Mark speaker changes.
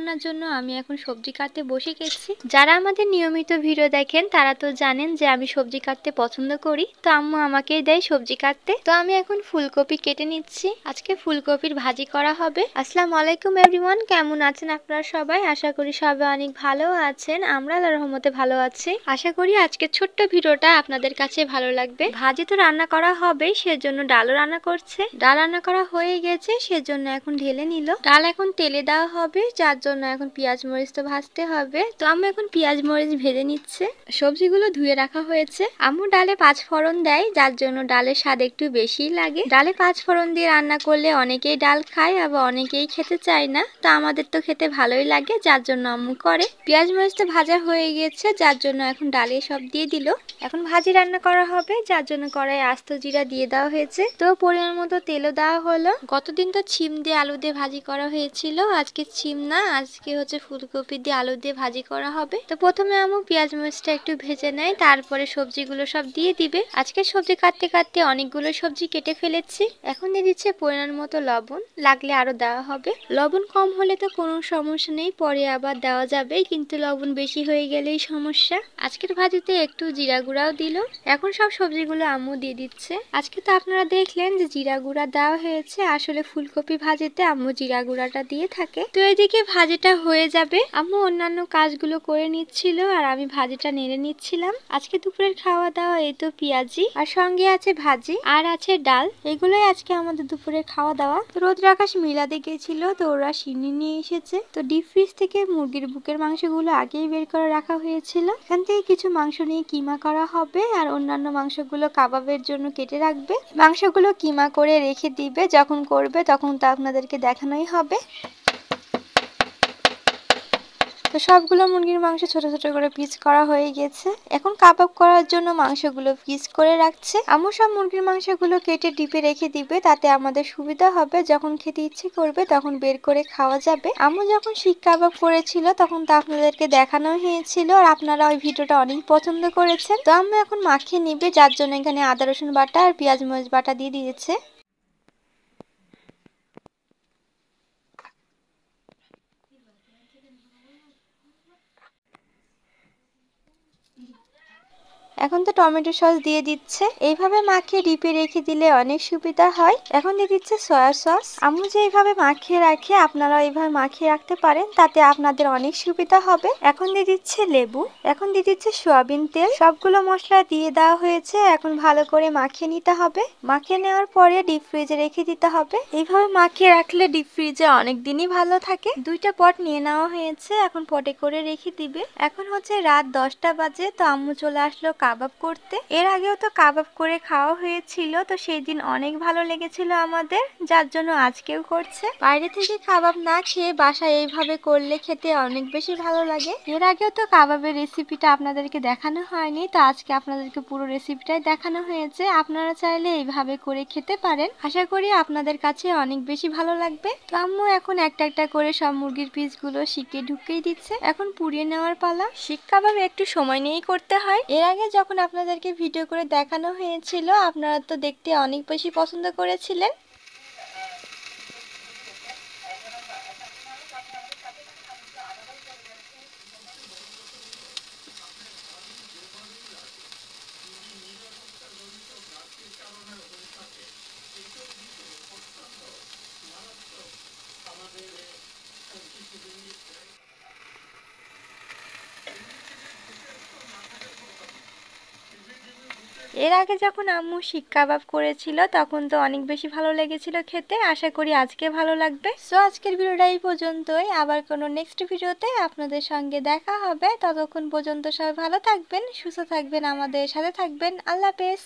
Speaker 1: রান্নার জন্য আমি এখন সবজি কাটতে বসে গেছি। যারা আমাদের নিয়মিত ভিডিও দেখেন তারা তো জানেন যে আমি সবজি কাটতে পছন্দ করি, তো আম্মু আমাকেই দেয় সবজি কাটতে। তো আমি এখন ফুলকপি কেটে নিচ্ছি। আজকে ফুলকপির ভাজি করা হবে। আসসালামু আলাইকুম এভরিওয়ান, কেমন আছেন আপনারা সবাই? আশা করি সবাই অনেক ভালো আছেন। আমরা আল্লাহর রহমতে ভালো আছি। আশা করি আজকের ছোট্ট ভিডিওটা আপনাদের কাছে ভালো লাগবে। ভাজি তো রান্না করা হবে, সেজন্য ডালও রান্না করছে। ডাল রান্না করা হয়ে গেছে, সেজন্য এখন ঢেলে নিল। ডাল এখন তেলে দেওয়া হবে, যার জন্য এখন পেঁয়াজ মরিচ তো ভাজতে হবে। তো আম্মু এখন পেঁয়াজ মরিচ ভেজে নিচ্ছে। সবজিগুলো ধুয়ে রাখা হয়েছে। আম্মু ডালে 5 ফোড়ন দেয়, যার জন্য ডালের স্বাদ একটু বেশি লাগে। ডালে 5 ফোড়ন দিয়ে রান্না করলে অনেকেই ডাল খায়, আবার অনেকেই খেতে চায় না। তো আমাদের তো খেতে ভালোই লাগে, যার জন্য আম্মু করে। পেঁয়াজ মরিচ তো ভাজা হয়ে গেছে, যার জন্য এখন ডালে সব দিয়ে দিল। এখন ভাজি রান্না করা হবে, যার জন্য কড়াই আস্ত জিরা দিয়ে দেওয়া হয়েছে। তো পরিমাণ মতো তেলও দেওয়া হলো। গতদিন তো ছিম দিয়ে আলু দিয়ে ভাজি করা হয়েছিল, আজকে ছিম না, আজকে হচ্ছে ফুলকপি দিয়ে আলু দিয়ে ভাজি করা হবে। তো প্রথমে আম্মু পেঁয়াজ মরিচটা একটু ভেজে নেয়, তারপরে সবজিগুলো সব দিয়ে দিবে। আজকে সবজি কাটতে কাটতে অনেকগুলো সবজি কেটে ফেলেছি। এখন দিয়ে দিচ্ছে পরিমাণ মতো লবণ, লাগলে আরো দেওয়া হবে। লবণ কম হলে তো কোনো সমস্যা নেই, পরে আবার দেওয়া যাবে, কিন্তু লবণ বেশি হয়ে গেলেই সমস্যা। আজকের ভাজিতে একটু জিরা গুঁড়াও দিল। এখন সব সবজিগুলো আম্মু দিয়ে দিচ্ছে। আজকে তো আপনারা দেখলেন যে জিরা গুঁড়া দেওয়া হয়েছে, আসলে ফুলকপি ভাজিতে আম্মু জিরা গুঁড়াটা দিয়ে থাকে। তো এদিকে ভাজিটা হয়ে যাবে, আম্মু অন্যান্য কাজগুলো করে নিচ্ছিল আর আমি ভাজিটা নেড়ে নিচ্ছিলাম। আজকে দুপুরের খাওয়া দাওয়া এই তো পেঁয়াজি, আর সঙ্গে আছে ভাজি আর আছে ডাল। এগুলোই আজকে আমাদের দুপুরের খাওয়া দাওয়া। তো রোদ্র আকাশ মিলাতে গেছিল, তো ওরা সিন্নি নিয়ে এসেছে। তো ডিপ ফ্রিজ থেকে মুরগির বুকের মাংসগুলো আগেই বের করে রাখা হয়েছিল। এখান থেকে কিছু মাংস নিয়ে কিমা করা হবে, আর অন্যান্য মাংসগুলো কাবাবের জন্য কেটে রাখবে। মাংসগুলো কিমা করে রেখে দিবে, যখন করবে তখন তা আপনাদেরকে দেখানোই হবে। তো সবগুলো মুরগির মাংস ছোট ছোট করে পিস করা হয়ে গেছে। এখন কাবাব করার জন্য মাংসগুলো পিস করে রাখছে। আম্মু সব মুরগির মাংসগুলো কেটে ডিপে রেখে দিবে, তাতে আমাদের সুবিধা হবে, যখন খেতে ইচ্ছে করবে তখন বের করে খাওয়া যাবে। আম্মু যখন শিক কাবাব করেছিল তখন তা আপনাদেরকে দেখানো হয়েছিল, আর আপনারা ওই ভিডিওটা অনেক পছন্দ করেছেন। তো আম্মু এখন মাখিয়ে নিবে, যার জন্য এখানে আদা রসুন বাটা আর পেঁয়াজ মরিচ বাটা দিয়ে দিয়েছে। এখন তো টমেটো সস দিয়ে দিচ্ছে। এইভাবে মাখিয়ে ডিপে রেখে দিলে অনেক সুবিধা হয়। এখন দিয়ে দিচ্ছে সয়া সস। আম্মু যে এইভাবে মাখিয়ে রাখে, আপনারা এইভাবে মাখিয়ে রাখতে পারেন, তাতে আপনাদের অনেক সুবিধা হবে। এখন দিয়ে দিচ্ছে লেবু, এখন দিয়ে দিচ্ছে সয়াবিন তেল। সবগুলো মশলা দিয়ে দেওয়া হয়েছে, এখন ভালো করে মাখিয়ে নিতে হবে। মাখিয়ে নেওয়ার পরে ডিপ ফ্রিজে রেখে দিতে হবে। এইভাবে মাখিয়ে রাখলে ডিপ ফ্রিজে অনেক দিনই ভালো থাকে। 2টা পট নিয়ে নেওয়া হয়েছে, এখন পটে করে রেখে দিবে। এখন হচ্ছে রাত 10টা বাজে। তো আম্মু চলে আসলো কাবাব করতে। এর আগেও তো কাবাব করে খাওয়া হয়েছিল, তো সেই দিন অনেক ভালো লেগেছিল আমাদের, যার জন্য আজকেও করছে। বাইরে থেকে কাবাব না খেয়ে বাসায় এইভাবে করলে খেতে অনেক বেশি ভালো লাগে। এর আগেও তো কাবাবের রেসিপিটা আপনাদেরকে দেখানো হয়নি, তো আজকে আপনাদেরকে পুরো রেসিপিটাই দেখানো হয়েছে। আপনারা চাইলে এইভাবে করে খেতে পারেন, আশা করি আপনাদের কাছে অনেক বেশি ভালো লাগবে। তো আম্মু এখন একটা একটা করে সব মুরগির পিসগুলো শিকে ঢুকিয়ে দিচ্ছে। এখন পুড়িয়ে নেওয়ার পালা। শিক কাবাব একটু সময় নিয়েই করতে হয়। এর আগে যখন আপনাদেরকে ভিডিও করে দেখানো হয়েছিল, আপনারা তো দেখতে অনেক বেশি পছন্দ করেছিলেন। এর আগে যখন আম্মু শিক কাবাব করেছিল, তখন তো অনেক বেশি ভালো লেগেছিল খেতে। আশা করি আজকে ভালো লাগবে। সো আজকের ভিডিওটা এই পর্যন্তই। আবার কোনো নেক্সট ভিডিওতে আপনাদের সঙ্গে দেখা হবে। ততক্ষণ পর্যন্ত সবাই ভালো থাকবেন, সুস্থ থাকবেন, আমাদের সাথে থাকবেন। আল্লাহ হাফেজ।